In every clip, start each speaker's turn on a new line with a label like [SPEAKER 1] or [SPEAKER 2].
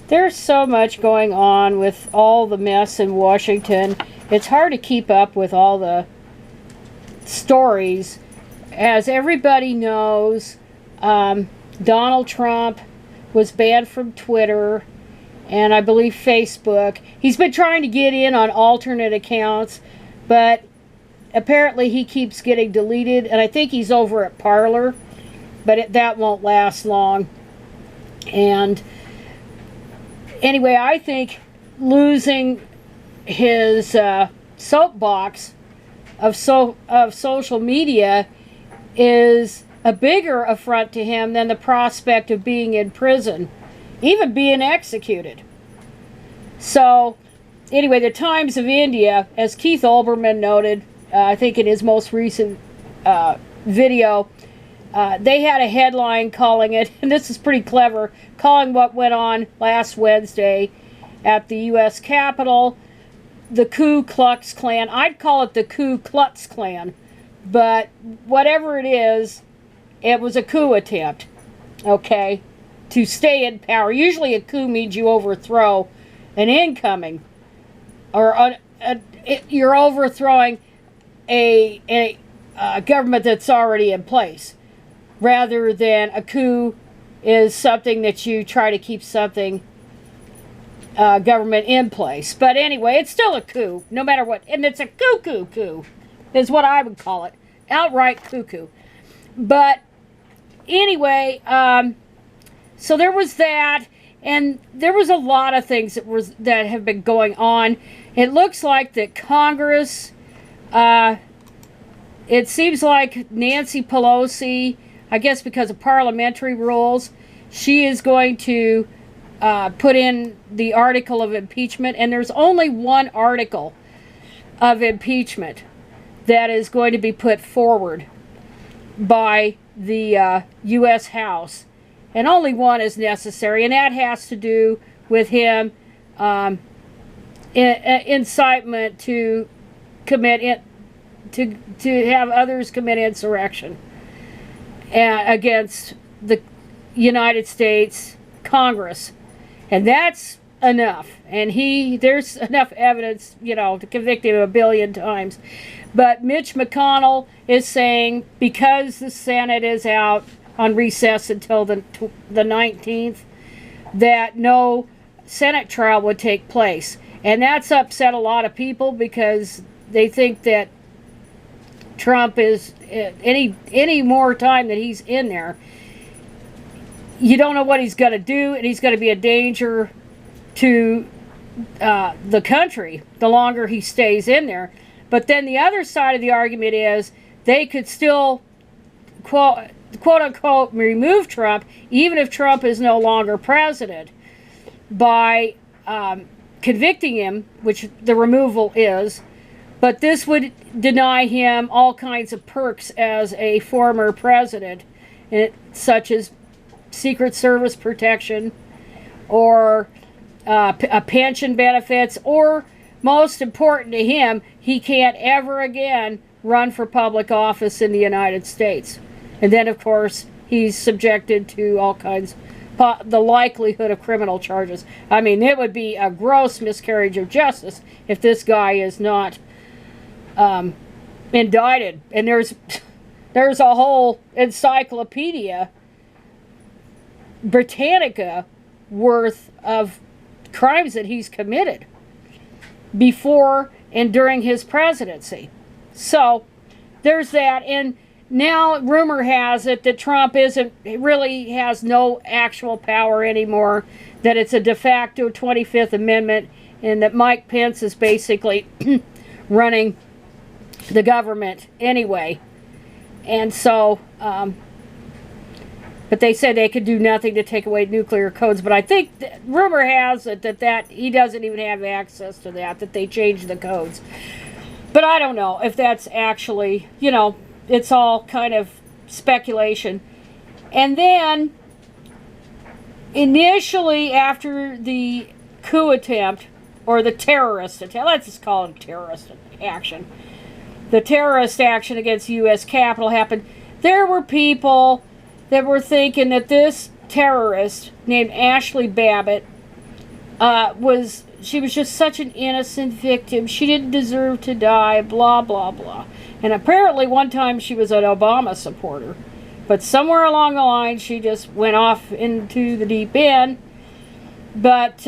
[SPEAKER 1] There's so much going on with all the mess in Washington. It's hard to keep up with all the stories. As everybody knows, Donald Trump was banned from Twitter and I believe Facebook. He's been trying to get in on alternate accounts, but apparently he keeps getting deleted, and I think he's over at Parler, but that won't last long. And anyway, I think losing his soapbox of social media is a bigger affront to him than the prospect of being in prison, even being executed. So anyway, the Times of India, as Keith Olbermann noted, I think in his most recent video, they had a headline calling it, and this is pretty clever, calling what went on last Wednesday at the U.S. Capitol the Ku Klux Klan. I'd call it the Ku Klutz Klan, but whatever it is, it was a coup attempt, okay, to stay in power. Usually a coup means you overthrow an incoming, or you're overthrowing a government that's already in place, rather than a coup is something that you try to keep something government in place. But anyway, it's still a coup, no matter what. And it's a cuckoo coup, is what I would call it. Outright cuckoo. But anyway, so there was that, and there was a lot of things that have been going on. It looks like that Congress, it seems like Nancy Pelosi, I guess because of parliamentary rules, she is going to put in the article of impeachment, and there's only one article of impeachment that is going to be put forward by the U.S. House, and only one is necessary, and that has to do with him incitement to commit to have others commit insurrection against the United States Congress. And that's enough. And there's enough evidence, to convict him 1 billion times. But Mitch McConnell is saying because the Senate is out on recess until the 19th, that no Senate trial would take place. And that's upset a lot of people because they think that Trump is, any more time that he's in there, you don't know what he's going to do, and he's going to be a danger to the country the longer he stays in there. But then the other side of the argument is they could still, quote unquote, remove Trump, even if Trump is no longer president, by convicting him, which the removal is. But this would deny him all kinds of perks as a former president, such as Secret Service protection, or a pension benefits, or most important to him, he can't ever again run for public office in the United States. And then, of course, he's subjected to all kinds, the likelihood of criminal charges. I mean, it would be a gross miscarriage of justice if this guy is not indicted. And there's a whole encyclopedia Britannica worth of crimes that he's committed before and during his presidency. So there's that. And now rumor has it that Trump really has no actual power anymore, that it's a de facto 25th Amendment, and that Mike Pence is basically running the government anyway. And so but they said they could do nothing to take away nuclear codes. But I think rumor has it that he doesn't even have access to that they changed the codes. But I don't know if that's actually, it's all kind of speculation. And then, initially after the coup attempt, or the terrorist attempt, let's just call it terrorist action. The terrorist action against the U.S. Capitol happened. There were people that were thinking that this terrorist named Ashli Babbitt she was just such an innocent victim. She didn't deserve to die, blah, blah, blah. And apparently one time she was an Obama supporter. But somewhere along the line, she just went off into the deep end. But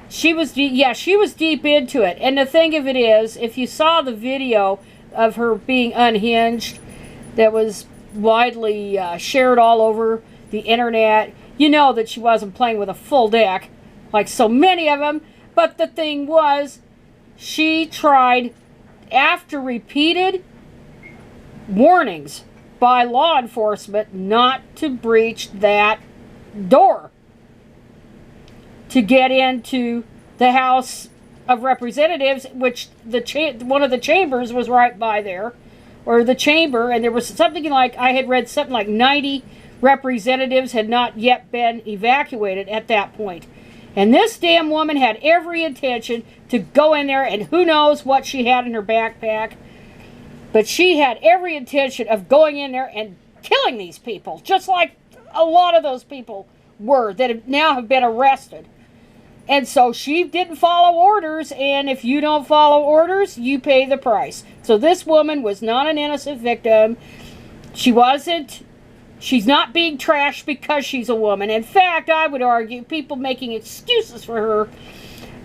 [SPEAKER 1] she was deep into it. And the thing of it is, if you saw the video of her being unhinged that was widely shared all over the internet, you know that she wasn't playing with a full deck like so many of them. But the thing was, she tried, after repeated warnings by law enforcement, not to breach that door to get into the House of Representatives, which one of the chambers was right by there, or the chamber, and there was something like, I had read something like 90 representatives had not yet been evacuated at that point. And this damn woman had every intention to go in there, and who knows what she had in her backpack. But she had every intention of going in there and killing these people, just like a lot of those people were that have been arrested. And so she didn't follow orders, and if you don't follow orders, you pay the price. So this woman was not an innocent victim. She's not being trashed because she's a woman. In fact, I would argue people making excuses for her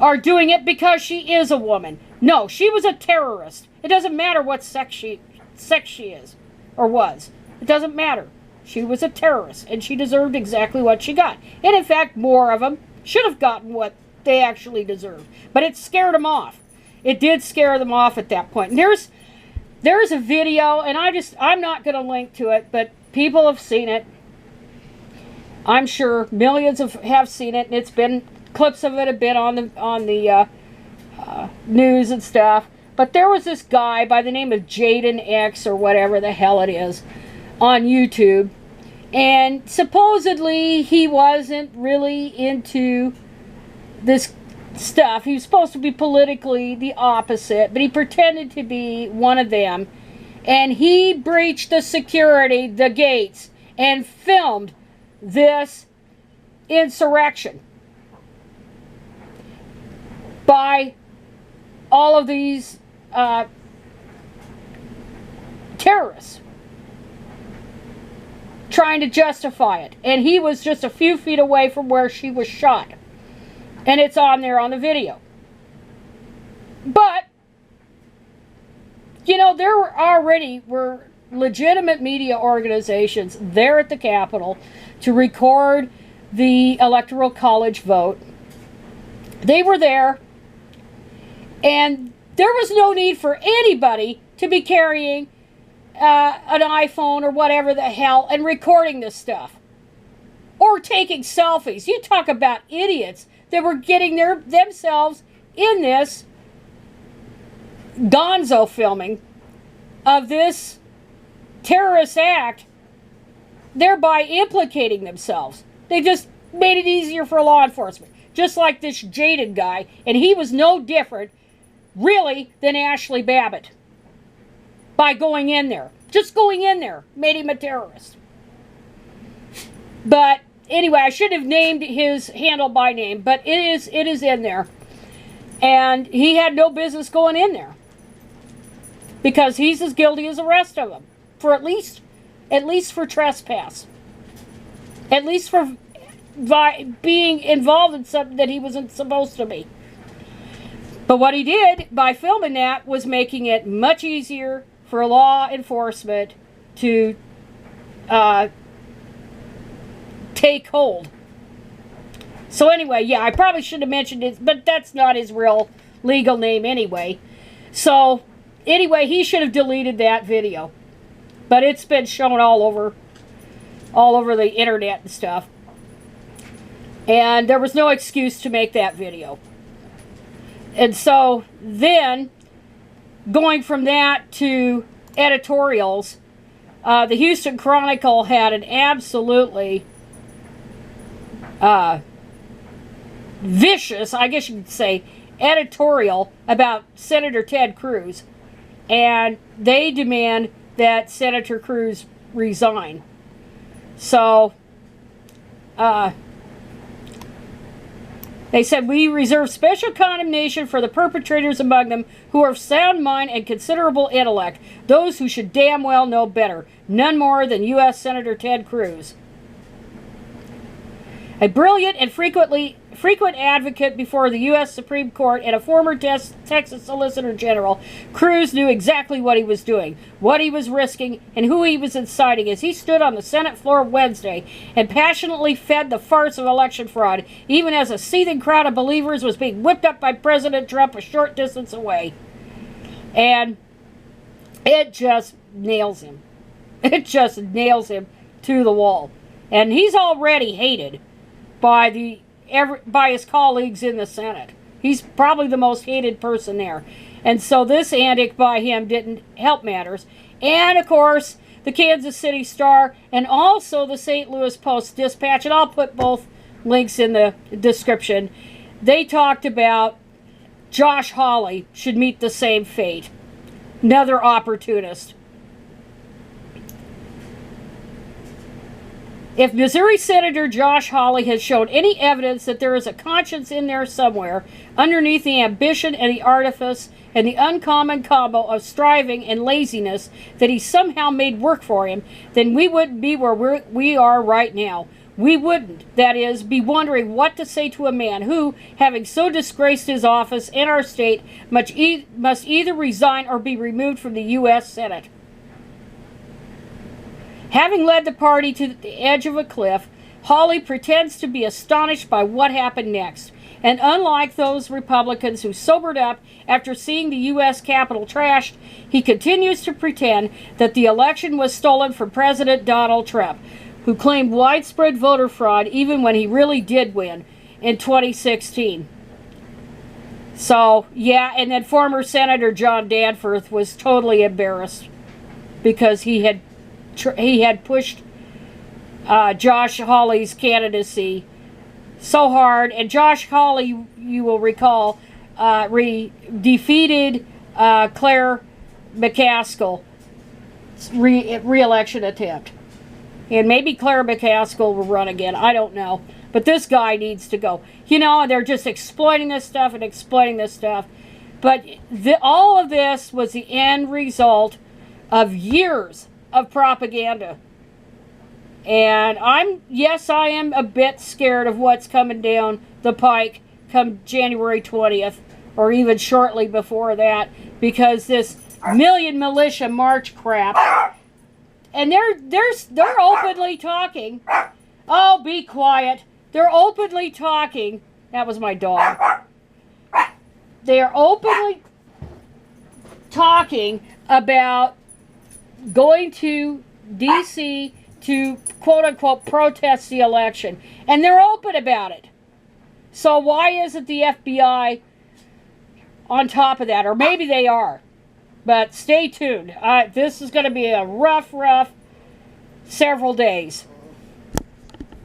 [SPEAKER 1] are doing it because she is a woman. No, she was a terrorist. It doesn't matter what sex she is or was. It doesn't matter. She was a terrorist, and she deserved exactly what she got. And in fact, more of them should have gotten what they actually deserved. But it scared them off. It did scare them off at that point. And there's a video, and I'm not going to link to it, but people have seen it. I'm sure millions have seen it, and it's been, clips of it have been on the news and stuff. But there was this guy by the name of Jaden X, or whatever the hell it is, on YouTube. And supposedly he wasn't really into this stuff. He was supposed to be politically the opposite, but he pretended to be one of them. And he breached the security, the gates, and filmed this insurrection by all of these terrorists trying to justify it. And he was just a few feet away from where she was shot. And it's on there on the video. But, you know, there were legitimate media organizations there at the Capitol to record the Electoral College vote. They were there. And there was no need for anybody to be carrying an iPhone or whatever the hell and recording this stuff. Or taking selfies. You talk about idiots that were getting themselves in this gonzo filming of this terrorist act, thereby implicating themselves. They just made it easier for law enforcement. Just like this Jaden guy. And he was no different, really, than Ashli Babbitt. By going in there. Just going in there made him a terrorist. But anyway, I should have named his handle by name, but it is in there. And he had no business going in there. Because he's as guilty as the rest of them. For at least for trespass. At least for being involved in something that he wasn't supposed to be. But what he did by filming that was making it much easier for law enforcement to take hold. So anyway, yeah, I probably should have mentioned it, but that's not his real legal name anyway. So anyway, he should have deleted that video. But it's been shown all over the internet and stuff. And there was no excuse to make that video. And so then, going from that to editorials, the Houston Chronicle had an absolutely vicious, I guess you could say, editorial about Senator Ted Cruz. And they demand that Senator Cruz resign. So, They said, we reserve special condemnation for the perpetrators among them who are of sound mind and considerable intellect, those who should damn well know better, none more than U.S. Senator Ted Cruz. A brilliant and frequent advocate before the U.S. Supreme Court and a former Texas Solicitor General, Cruz knew exactly what he was doing, what he was risking, and who he was inciting as he stood on the Senate floor Wednesday and passionately fed the farce of election fraud, even as a seething crowd of believers was being whipped up by President Trump a short distance away. And it just nails him. It just nails him to the wall. And he's already hated by his colleagues in the Senate. He's probably the most hated person there. And so this antic by him didn't help matters. And, of course, the Kansas City Star and also the St. Louis Post-Dispatch, and I'll put both links in the description, they talked about Josh Hawley should meet the same fate. Another opportunist. If Missouri Senator Josh Hawley has shown any evidence that there is a conscience in there somewhere, underneath the ambition and the artifice and the uncommon combo of striving and laziness that he somehow made work for him, then we wouldn't be where we are right now. We wouldn't, that is, be wondering what to say to a man who, having so disgraced his office and our state, must either resign or be removed from the U.S. Senate. Having led the party to the edge of a cliff, Hawley pretends to be astonished by what happened next. And unlike those Republicans who sobered up after seeing the U.S. Capitol trashed, he continues to pretend that the election was stolen from President Donald Trump, who claimed widespread voter fraud even when he really did win in 2016. So, yeah, and then former Senator John Danforth was totally embarrassed because he had pushed Josh Hawley's candidacy so hard, and Josh Hawley, you will recall, defeated Claire McCaskill's re-election attempt. And maybe Claire McCaskill will run again. I don't know. But this guy needs to go. You know, they're just exploiting this stuff and exploiting this stuff. But all of this was the end result of years of propaganda. And I am a bit scared of what's coming down the pike come January 20th, or even shortly before that, because this million militia march crap, and they're openly talking. Oh, be quiet. They're openly talking. That was my dog. They're openly talking about going to D.C. to, quote-unquote, protest the election. And they're open about it. So why isn't the FBI on top of that? Or maybe they are. But stay tuned. This is going to be a rough several days.